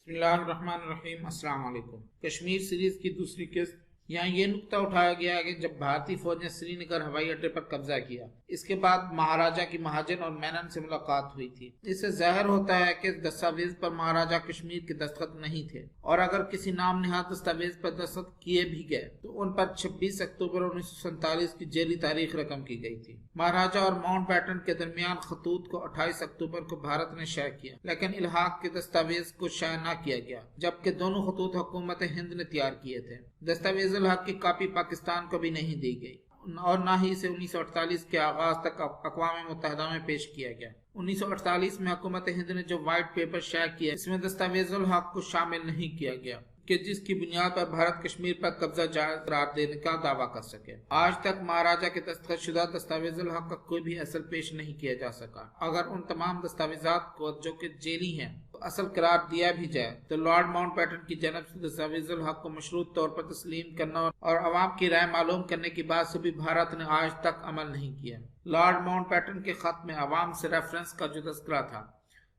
بسم اللہ الرحمن الرحیم۔ السلام علیکم۔ کشمیر سیریز کی دوسری قسط۔ یہاں یہ نقطہ اٹھایا گیا ہے کہ جب بھارتی فوج نے سری نگر ہوائی اڈے پر قبضہ کیا، اس کے بعد مہاراجہ کی مہاجن اور مینن سے ملاقات ہوئی تھی۔ اس سے ظاہر ہوتا ہے کہ اس دستاویز پر مہاراجہ کشمیر کے دستخط نہیں تھے، اور اگر کسی نام نہاد دستاویز پر دستخط کیے بھی گئے تو ان پر 26 اکتوبر 1947 کی جیلی تاریخ رقم کی گئی تھی۔ مہاراجہ اور ماؤنٹ بیٹن کے درمیان خطوط کو 28 اکتوبر کو بھارت نے شائع کیا، لیکن الحاق کے دستاویز کو شائع نہ کیا گیا، جبکہ دونوں خطوط حکومت ہند نے تیار کیے تھے۔ دستاویز الحق کی کاپی پاکستان کو بھی نہیں دی گئی، اور نہ ہی اسے 1948 کے آغاز تک اقوام متحدہ میں پیش کیا گیا۔ 1948 میں حکومت ہند نے جو وائٹ پیپر شائع کیا، اس میں دستاویز الحق کو شامل نہیں کیا گیا کہ جس کی بنیاد پر بھارت کشمیر پر قبضہ جائز قرار دینے کا دعویٰ کر سکے۔ آج تک مہاراجہ کے دستخط شدہ دستاویز الحق کا کوئی بھی اصل پیش نہیں کیا جا سکا۔ اگر ان تمام دستاویزات کو جو کہ جعلی ہیں اصل قرار دیا بھی جائے تو لارڈ ماؤنٹ بیٹن کی جانب سے دستاویز الحق کو مشروط طور پر تسلیم کرنا اور عوام کی رائے معلوم کرنے کی بات سے بھی بھارت نے آج تک عمل نہیں کیا۔ لارڈ ماؤنٹ بیٹن کے خط میں عوام سے ریفرنس کا جو تذکرہ تھا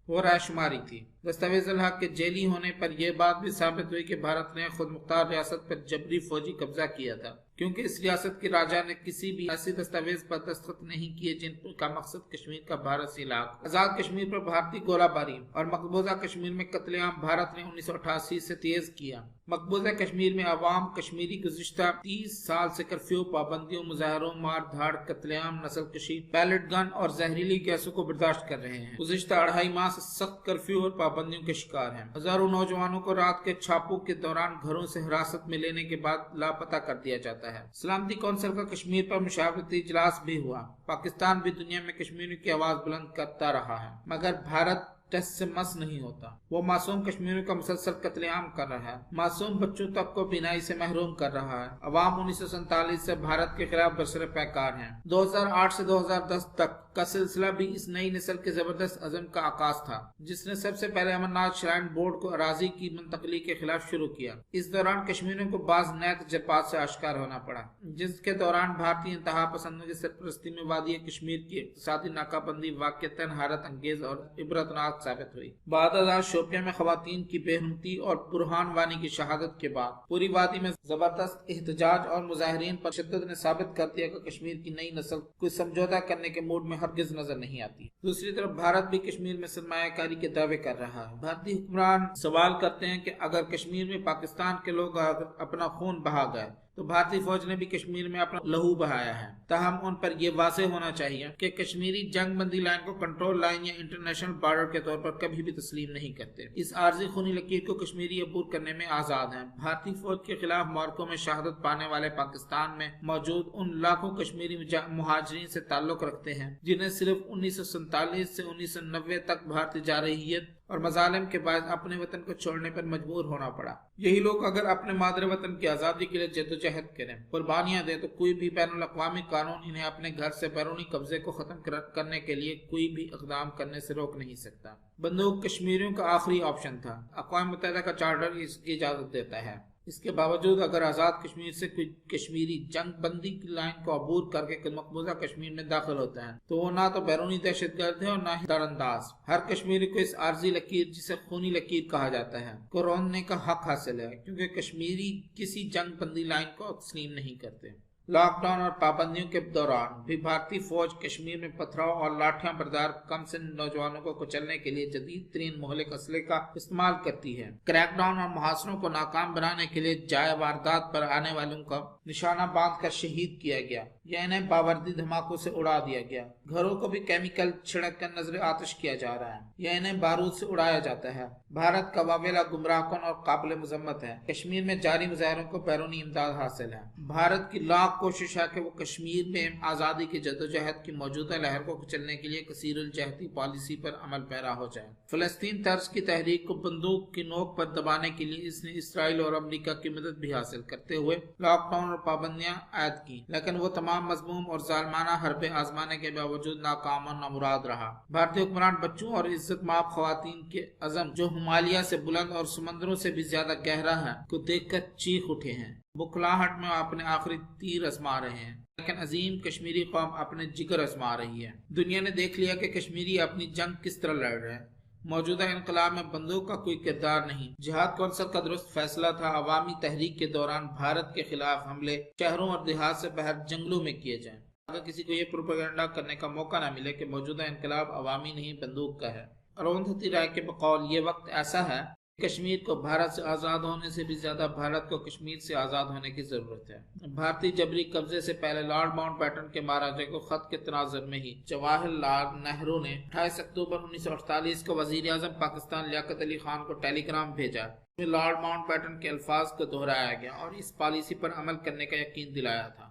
وہ رائے شماری تھی۔ دستاویز الحق کے جعلی ہونے پر یہ بات بھی ثابت ہوئی کہ بھارت نے خود مختار ریاست پر جبری فوجی قبضہ کیا تھا، کیونکہ اس ریاست کے راجہ نے کسی بھی ایسی دستاویز پر دستخط نہیں کیے جن کا مقصد کشمیر کا بھارت سے علاقہ۔ آزاد کشمیر پر بھارتی گولہ باری اور مقبوضہ کشمیر میں قتل عام بھارت نے 1988 سے تیز کیا۔ مقبوضہ کشمیر میں عوام کشمیری گزشتہ 30 سال سے کرفیو پابندیوں، مظاہروں، مار دھاڑ، قتل عام، نسل کشی، پیلٹ گن اور زہریلی گیسوں کو برداشت کر رہے ہیں۔ گزشتہ 2.5 ماہ سے سخت کرفیو اور پابندیوں کے شکار ہیں۔ ہزاروں نوجوانوں کو رات کے چھاپوں کے دوران گھروں سے حراست میں لینے کے بعد لاپتہ کر دیا جاتا ہے۔ سلامتی کونسل کا کشمیر پر مشاورتی اجلاس بھی ہوا۔ پاکستان بھی دنیا میں کشمیریوں کی آواز بلند کرتا رہا ہے، مگر بھارت ٹیسٹ سے مس نہیں ہوتا۔ وہ معصوم کشمیریوں کا مسلسل قتل عام کر رہا ہے، معصوم بچوں تک کو بینائی سے محروم کر رہا ہے۔ عوام 1947 سے بھارت کے خلاف برسر پیکار ہیں۔ 2008 سے 2010 تک کا سلسلہ بھی اس نئی نسل کے زبردست عزم کا آغاز تھا، جس نے سب سے پہلے امرناتھ شرائن بورڈ کو اراضی کی منتقلی کے خلاف شروع کیا۔ اس دوران کشمیریوں کو بعض نئے تجربات سے آشکار ہونا پڑا، جس کے دوران بھارتی انتہا پسندوں کی سرپرستی میں وادی کشمیر کی اقتصادی ناکہ بندی واقعتاً حیرت انگیز اور عبرتناک ثابت ہوئی۔ بعد ازاں شوپیاں میں خواتین کی بے حرمتی اور برہان وانی کی شہادت کے بعد پوری وادی میں زبردست احتجاج اور مظاہرین پر شدت نے ثابت کر دیا کہ کشمیر کی نئی نسل کوئی سمجھوتہ کرنے کے موڈ میں ہرگز نظر نہیں آتی۔ دوسری طرف بھارت بھی کشمیر میں سرمایہ کاری کے دعوے کر رہا ہے۔ بھارتی حکمران سوال کرتے ہیں کہ اگر کشمیر میں پاکستان کے لوگ اپنا خون بہا گئے تو بھارتی فوج نے بھی کشمیر میں اپنا لہو بہایا ہے۔ تاہم ان پر یہ واضح ہونا چاہیے کہ کشمیری جنگ بندی لائن کو کنٹرول لائن یا انٹرنیشنل بارڈر کے طور پر کبھی بھی تسلیم نہیں کرتے۔ اس عارضی خونی لکیر کو کشمیری عبور کرنے میں آزاد ہیں۔ بھارتی فوج کے خلاف معرکوں میں شہادت پانے والے پاکستان میں موجود ان لاکھوں کشمیری مہاجرین سے تعلق رکھتے ہیں جنہیں صرف 1947 سے 1990 تک بھارتی جارحیت اور مظالم کے باعث اپنے وطن کو چھوڑنے پر مجبور ہونا پڑا۔ یہی لوگ اگر اپنے مادر وطن کی آزادی کے لیے جدوجہد کریں، قربانیاں دیں، تو کوئی بھی بین الاقوامی قانون انہیں اپنے گھر سے بیرونی قبضے کو ختم کرنے کے لیے کوئی بھی اقدام کرنے سے روک نہیں سکتا۔ بندوق کشمیریوں کا آخری آپشن تھا۔ اقوام متحدہ کا چارٹر اس کی اجازت دیتا ہے۔ اس کے باوجود اگر آزاد کشمیر سے کوئی کشمیری جنگ بندی کی لائن کو عبور کر کے مقبوضہ کشمیر میں داخل ہوتا ہے تو وہ نہ تو بیرونی دہشت گرد ہے اور نہ ہی درانداز۔ ہر کشمیری کو اس عارضی لکیر، جسے خونی لکیر کہا جاتا ہے، کو روندنے کا حق حاصل ہے، کیونکہ کشمیری کسی جنگ بندی لائن کو تسلیم نہیں کرتے۔ لاک ڈاؤن اور پابندیوں کے دوران بھی بھارتی فوج کشمیر میں پتھراؤ اور لاٹھیاں بردار کم سن نوجوانوں کو کچلنے کے لیے جدید ترین مہلک اسلحے کا استعمال کرتی ہے۔ کریک ڈاؤن اور محاصروں کو ناکام بنانے کے لیے جائے واردات پر آنے والوں کا نشانہ باندھ کر شہید کیا گیا یا انہیں باوردی دھماکوں سے اڑا دیا گیا۔ گھروں کو بھی کیمیکل چھڑک کر نظر آتش کیا جا رہا ہے یا انہیں بارود سے اڑایا جاتا ہے۔ بھارت کا واویلا گمراہ کن اور قابل مذمت ہے۔ کشمیر میں جاری مظاہروں کو بیرونی امداد حاصل ہے۔ بھارت کی لاکھ کوشش ہے کہ وہ کشمیر میں آزادی کی جدوجہد کی موجودہ لہر کو کچلنے کے لیے کثیر الجہتی پالیسی پر عمل پیرا ہو جائے۔ فلسطین طرز کی تحریک کو بندوق کی نوک پر دبانے کے لیے اس نے اسرائیل اور امریکہ کی مدد بھی حاصل کرتے ہوئے لاک ڈاؤن اور پابندیاں عائد کی، لیکن وہ تمام مذموم اور ظالمانہ حربے آزمانے کے باوجود ناکام اور نامراد رہا۔ بھارتی حکمران بچوں اور عزت مآب خواتین کے عزم، جو ہمالیہ سے بلند اور سمندروں سے بھی زیادہ گہرا ہے، کو دیکھ کر چیخ اٹھے ہیں۔ بکھلاہٹ میں اپنے آخری تیر آزما رہے ہیں، لیکن عظیم کشمیری قوم اپنے جگر آزما رہی ہے۔ دنیا نے دیکھ لیا کہ کشمیری اپنی جنگ کس طرح لڑ رہے ہیں۔ موجودہ انقلاب میں بندوق کا کوئی کردار نہیں۔ جہاد کونسل کا درست فیصلہ تھا عوامی تحریک کے دوران بھارت کے خلاف حملے شہروں اور دیہات سے باہر جنگلوں میں کیے جائیں، اگر کسی کو یہ پروپیگنڈا کرنے کا موقع نہ ملے کہ موجودہ انقلاب عوامی نہیں بندوق کا ہے۔ اروندھتی رائے کے بقول یہ وقت ایسا ہے کشمیر کو بھارت سے آزاد ہونے سے بھی زیادہ بھارت کو کشمیر سے آزاد ہونے کی ضرورت ہے۔ بھارتی جبری قبضے سے پہلے لارڈ ماؤنٹ بیٹن کے مہاراجے کو خط کے تناظر میں ہی جواہر لال نہرو نے 28 اکتوبر 1948 کو وزیر اعظم پاکستان لیاقت علی خان کو ٹیلی گرام بھیجا، جس میں لارڈ ماؤنٹ بیٹن کے الفاظ کو دہرایا گیا اور اس پالیسی پر عمل کرنے کا یقین دلایا تھا۔